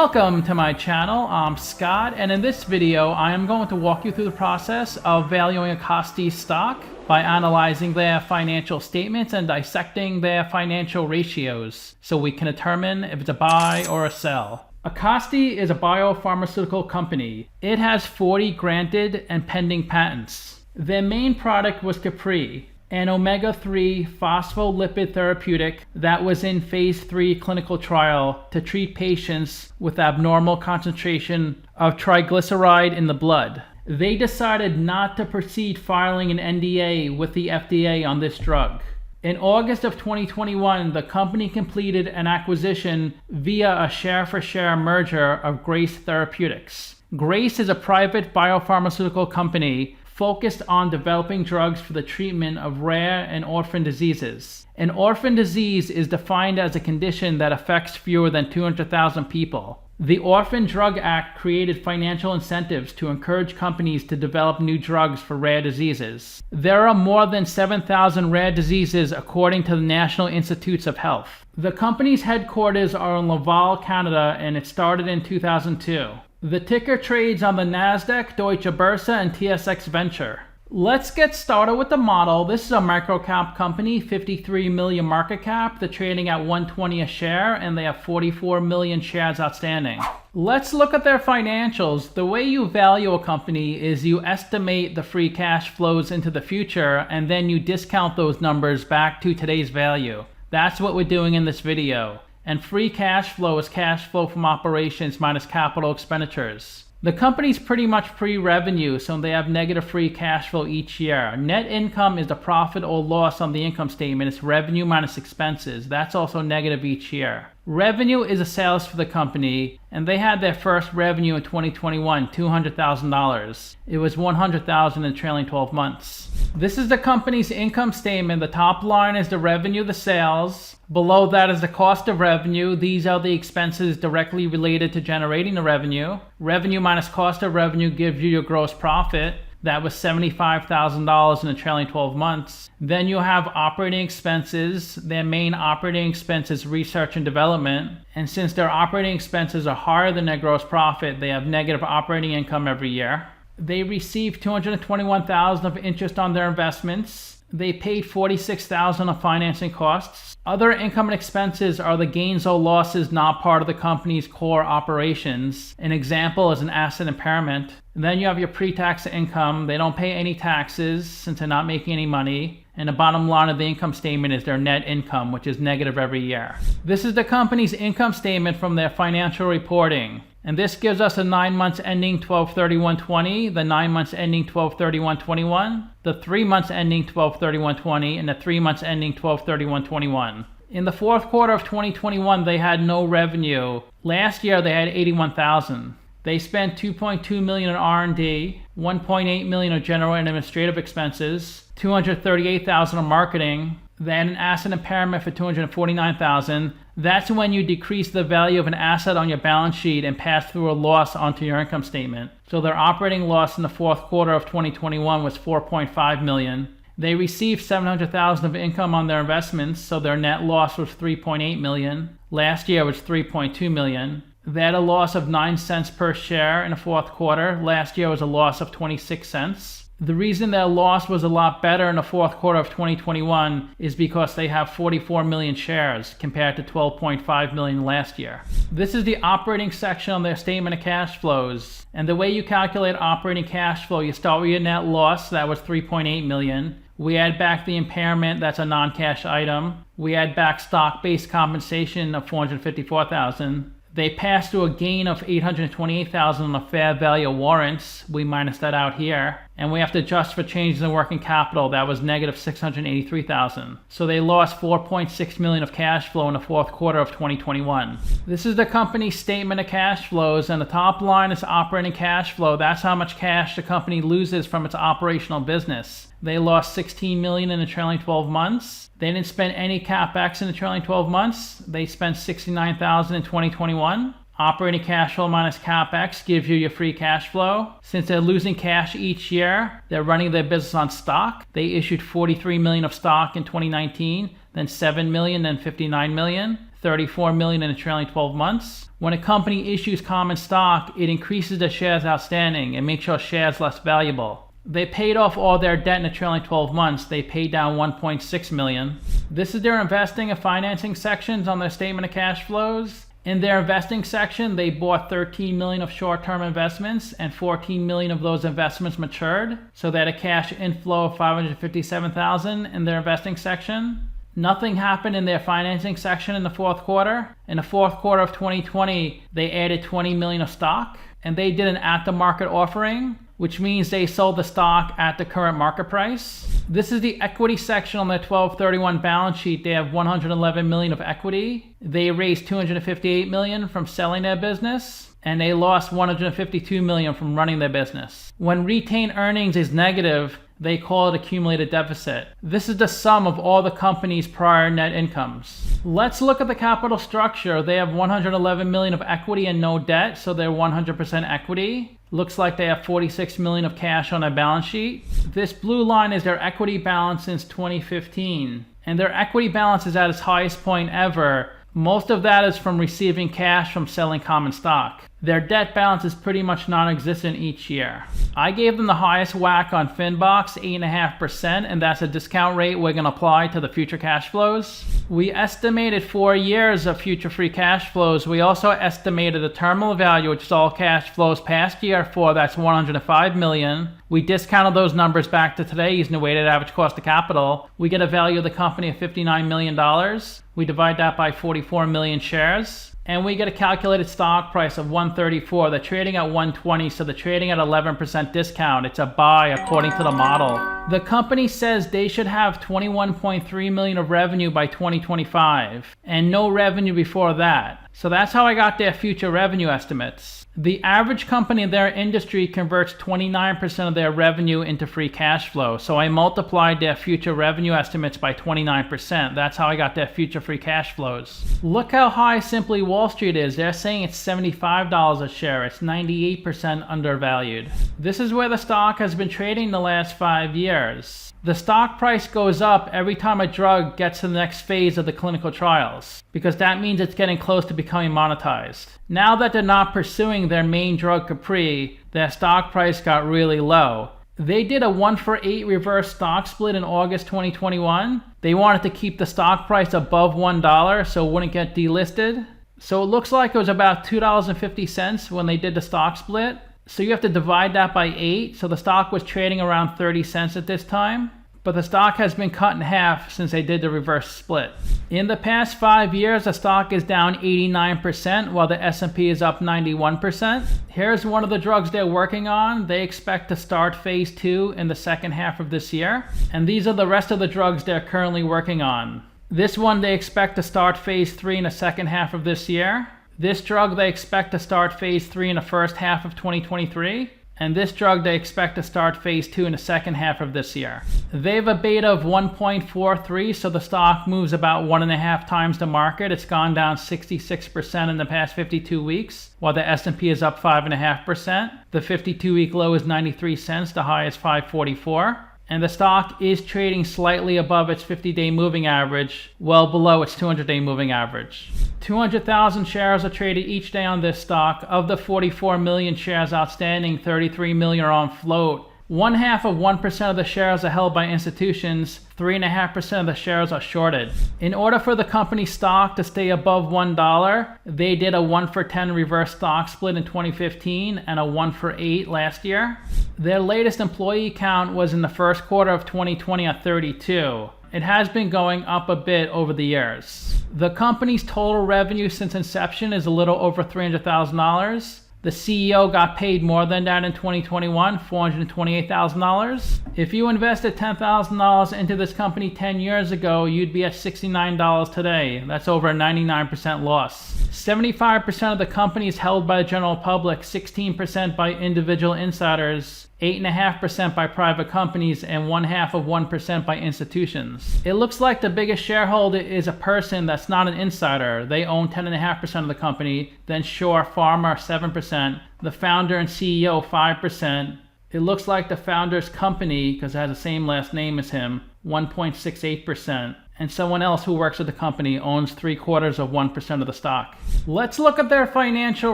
Welcome to my channel. I'm Scott, and in this video I am going to walk you through the process of valuing Acasti stock by analyzing their financial statements and dissecting their financial ratios so we can determine if it's a buy or a sell. Acasti is a biopharmaceutical company. It has 40 granted and pending patents. Their main product was CaPre, an omega-3 phospholipid therapeutic that was in phase 3 clinical trial to treat patients with abnormal concentration of triglyceride in the blood. They decided not to proceed filing an NDA with the FDA on this drug. In August of 2021, the company completed an acquisition via a share-for-share merger of Grace Therapeutics. Grace is a private biopharmaceutical company focused on developing drugs for the treatment of rare and orphan diseases. An orphan disease is defined as a condition that affects fewer than 200,000 people. The Orphan Drug Act created financial incentives to encourage companies to develop new drugs for rare diseases. There are more than 7,000 rare diseases according to the National Institutes of Health. The company's headquarters are in Laval, Canada, and it started in 2002. The ticker trades on the Nasdaq, Deutsche Börse, and TSX Venture. Let's get started with the model. This is a microcap company, 53 million market cap. They're trading at $120 a share, and they have 44 million shares outstanding. Let's look at their financials. The way you value a company is you estimate the free cash flows into the future, and then you discount those numbers back to today's value. That's what we're doing in this video. And free cash flow is cash flow from operations minus capital expenditures. The company's pretty much pre-revenue, so they have negative free cash flow each year. Net income is the profit or loss on the income statement. It's revenue minus expenses. That's also negative each year. Revenue is a sales for the company, and they had their first revenue in 2021, $200,000. It was $100,000 in the trailing 12 months. This is the company's income statement. The top line is the revenue, the sales. Below that is the cost of revenue. These are the expenses directly related to generating the revenue. Revenue minus cost of revenue gives you your gross profit. That was $75,000 in the trailing 12 months. Then you have operating expenses. Their main operating expense is research and development. And since their operating expenses are higher than their gross profit, they have negative operating income every year. They received $221,000 of interest on their investments. They paid $46,000 of financing costs. Other income and expenses are the gains or losses not part of the company's core operations. An example is an asset impairment. And then you have your pre-tax income. They don't pay any taxes since they're not making any money. And the bottom line of the income statement is their net income, which is negative every year. This is the company's income statement from their financial reporting. And this gives us the 9 months ending 12/31/20, the 9 months ending 12/31/21, the 3 months ending 12/31/20, and the 3 months ending 12/31/21. In the fourth quarter of 2021, they had no revenue. Last year, they had $81,000. They spent $2.2 million in R&D, $1.8 million of general and administrative expenses, $238,000 of marketing, then an asset impairment for $249,000. That's when you decrease the value of an asset on your balance sheet and pass through a loss onto your income statement. So their operating loss in the fourth quarter of 2021 was $4.5 million. They received $700,000 of income on their investments, so their net loss was $3.8 million. Last year was $3.2 million. They had a loss of 9 cents per share in the fourth quarter. Last year was a loss of 26 cents. The reason their loss was a lot better in the fourth quarter of 2021 is because they have 44 million shares compared to 12.5 million last year. This is the operating section on their statement of cash flows. And the way you calculate operating cash flow, you start with your net loss. That was 3.8 million. We add back the impairment. That's a non-cash item. We add back stock-based compensation of 454,000. They passed through a gain of $828,000 on the fair value warrants. We minus that out here. And we have to adjust for changes in working capital. That was negative $683,000. So they lost $4.6 million of cash flow in the fourth quarter of 2021. This is the company's statement of cash flows, and the top line is operating cash flow. That's how much cash the company loses from its operational business. They lost $16 million in the trailing 12 months. They didn't spend any CapEx in the trailing 12 months. They spent $69,000 in 2021. Operating cash flow minus CapEx gives you your free cash flow. Since they're losing cash each year, they're running their business on stock. They issued $43 million of stock in 2019, then $7 million, then $59 million. $34 million in the trailing 12 months. When a company issues common stock, it increases the shares outstanding and makes your shares less valuable. They paid off all their debt in the trailing 12 months. They paid down $1.6 million. This is their investing and financing sections on their statement of cash flows. In their investing section, they bought $13 million of short-term investments, and $14 million of those investments matured, so they had a cash inflow of $557,000 in their investing section. Nothing happened in their financing section in the fourth quarter. In the fourth quarter of 2020, they added $20 million of stock, and they did an at-the-market offering, which means they sold the stock at the current market price. This is the equity section on their 12/31 balance sheet. They have $111 million of equity. They raised $258 million from selling their business, and they lost $152 million from running their business. When retained earnings is negative, they call it accumulated deficit. This is the sum of all the company's prior net incomes. Let's look at the capital structure. They have $111 million of equity and no debt, so they're 100% equity. Looks like they have $46 million of cash on their balance sheet. This blue line is their equity balance since 2015. And their equity balance is at its highest point ever. Most of that is from receiving cash from selling common stock. Their debt balance is pretty much non-existent each year. I gave them the highest whack on Finbox, 8.5%, and that's a discount rate we're going to apply to the future cash flows. We estimated 4 years of future free cash flows. We also estimated the terminal value, which is all cash flows past year 4, that's $105 million. We discounted those numbers back to today using the weighted average cost of capital. We get a value of the company of $59 million. We divide that by 44 million shares. And we get a calculated stock price of $134. They're trading at $120, so they're trading at 11% discount. It's a buy according to the model. The company says they should have $21.3 million of revenue by 2025, and no revenue before that. So that's how I got their future revenue estimates. The average company in their industry converts 29% of their revenue into free cash flow. So I multiplied their future revenue estimates by 29%. That's how I got their future free cash flows. Look how high Simply Wall Street is. They're saying it's $75 a share. It's 98% undervalued. This is where the stock has been trading the last 5 years. The stock price goes up every time a drug gets to the next phase of the clinical trials, because that means it's getting close to becoming monetized. Now that they're not pursuing their main drug CaPre, their stock price got really low. They did a 1-for-8 reverse stock split in August 2021. They wanted to keep the stock price above $1 so it wouldn't get delisted. So it looks like it was about $2.50 when they did the stock split. So you have to divide that by 8. So the stock was trading around 30 cents at this time. But the stock has been cut in half since they did the reverse split. In the past 5 years, the stock is down 89%, while the S&P is up 91%. Here's one of the drugs they're working on. They expect to start phase 2 in the second half of this year. And these are the rest of the drugs they're currently working on. This one they expect to start phase 3 in the second half of this year. This drug they expect to start phase 3 in the first half of 2023. And this drug they expect to start phase 2 in the second half of this year. They have a beta of 1.43, so the stock moves about 1.5 times the market. It's gone down 66% in the past 52 weeks, while the S&P is up 5.5%. The 52-week low is 93 cents, the high is 544. And the stock is trading slightly above its 50-day moving average, well below its 200-day moving average. 200,000 shares are traded each day on this stock. Of the 44 million shares outstanding, 33 million are on float. 0.5% of the shares are held by institutions. 3.5% of the shares are shorted. In order for the company's stock to stay above $1, they did a 1-for-10 reverse stock split in 2015 and a 1-for-8 last year. Their latest employee count was in the first quarter of 2020 at 32. It has been going up a bit over the years. The company's total revenue since inception is a little over $300,000. The CEO got paid more than that in 2021, $428,000. If you invested $10,000 into this company 10 years ago, you'd be at $69 today. That's over a 99% loss. 75% of the company is held by the general public, 16% by individual insiders, 8.5% by private companies, and 0.5% by institutions. It looks like the biggest shareholder is a person that's not an insider. They own 10.5% of the company. Then Pharma 7%. The founder and CEO 5%. It looks like the founder's company, because it has the same last name as him, 1.68%. and someone else who works at the company owns 0.75% of the stock. Let's look at their financial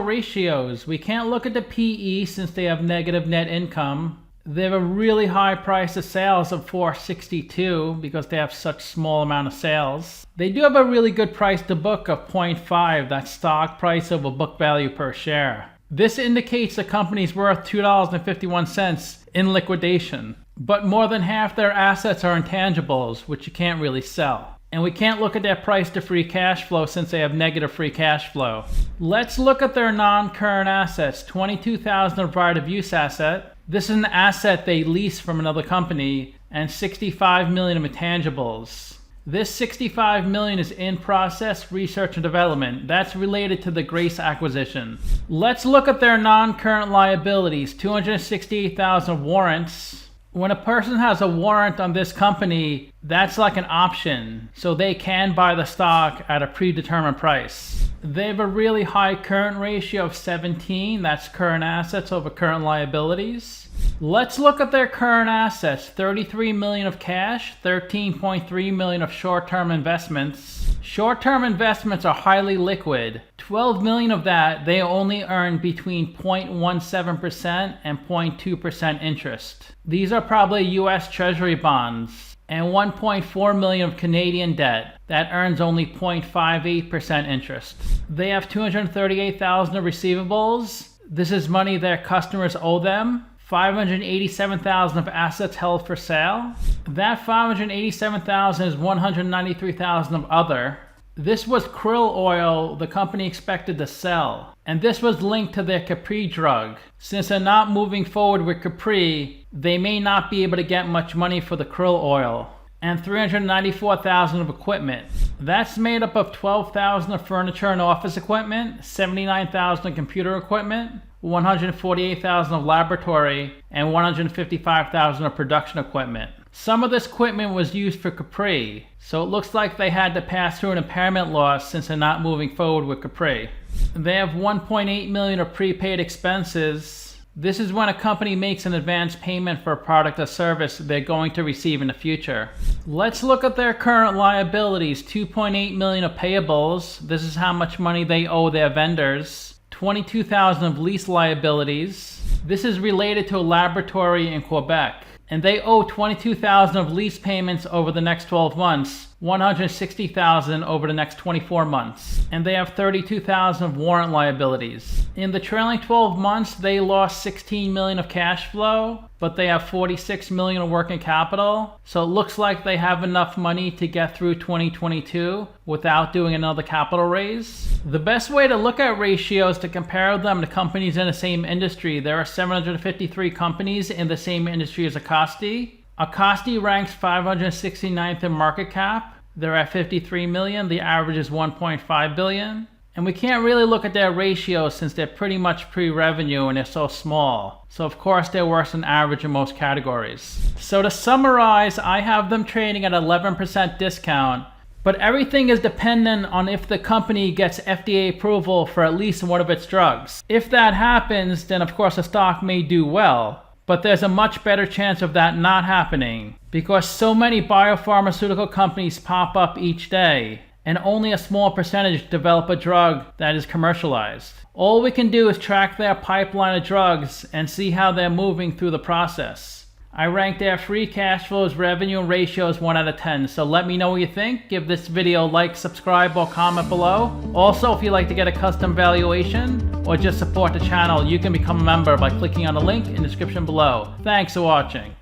ratios. We can't look at the PE since they have negative net income. They have a really high price to sales of 462 because they have such small amount of sales. They do have a really good price to book of 0.5, that's stock price over book value per share. This indicates the company's worth $2.51 in liquidation. But more than half their assets are intangibles, which you can't really sell. And we can't look at their price to free cash flow since they have negative free cash flow. Let's look at their non-current assets. $22,000 of right of use asset. This is an asset they lease from another company, and $65 million of intangibles. This $65 million is in process research and development. That's related to the Grace acquisition. Let's look at their non-current liabilities. $268,000 of warrants. When a person has a warrant on this company, that's like an option, so they can buy the stock at a predetermined price. They have a really high current ratio of 17, that's current assets over current liabilities. Let's look at their current assets. $33 million of cash, $13.3 million of short-term investments. Short-term investments are highly liquid. $12 million of that they only earn between 0.17% and 0.2% interest. These are probably US Treasury bonds. And $1.4 million of Canadian debt that earns only 0.58% interest. They have $238,000 of receivables. This is money their customers owe them. $587,000 of assets held for sale. That $587,000 is $193,000 of other. This was krill oil the company expected to sell, and this was linked to their CaPre drug. Since they're not moving forward with CaPre, they may not be able to get much money for the krill oil. And $394,000 of equipment. That's made up of $12,000 of furniture and office equipment, $79,000 of computer equipment, $148,000 of laboratory, and $155,000 of production equipment. Some of this equipment was used for CaPre, so it looks like they had to pass through an impairment loss since they're not moving forward with CaPre. They have $1.8 million of prepaid expenses. This is when a company makes an advance payment for a product or service they're going to receive in the future. Let's look at their current liabilities. $2.8 million of payables. This is how much money they owe their vendors. $22,000 of lease liabilities. This is related to a laboratory in Quebec. And they owe $22,000 of lease payments over the next 12 months, $160,000 over the next 24 months. And they have $32,000 of warrant liabilities. In the trailing 12 months, they lost $16 million of cash flow, but they have $46 million of working capital. So it looks like they have enough money to get through 2022 without doing another capital raise. The best way to look at ratios to compare them to companies in the same industry. There are 753 companies in the same industry as Acasti. Acasti ranks 569th in market cap. They're at 53 million. The average is 1.5 billion. And we can't really look at their ratios since they're pretty much pre-revenue and they're so small. So of course they're worse than average in most categories. So to summarize, I have them trading at 11% discount. But everything is dependent on if the company gets FDA approval for at least one of its drugs. If that happens, then of course the stock may do well. But there's a much better chance of that not happening because so many biopharmaceutical companies pop up each day and only a small percentage develop a drug that is commercialized. All we can do is track their pipeline of drugs and see how they're moving through the process. I rank their free cash flows, revenue, and ratios 1 out of 10. So let me know what you think. Give this video a like, subscribe, or comment below. Also, if you'd like to get a custom valuation or just support the channel, you can become a member by clicking on the link in the description below. Thanks for watching.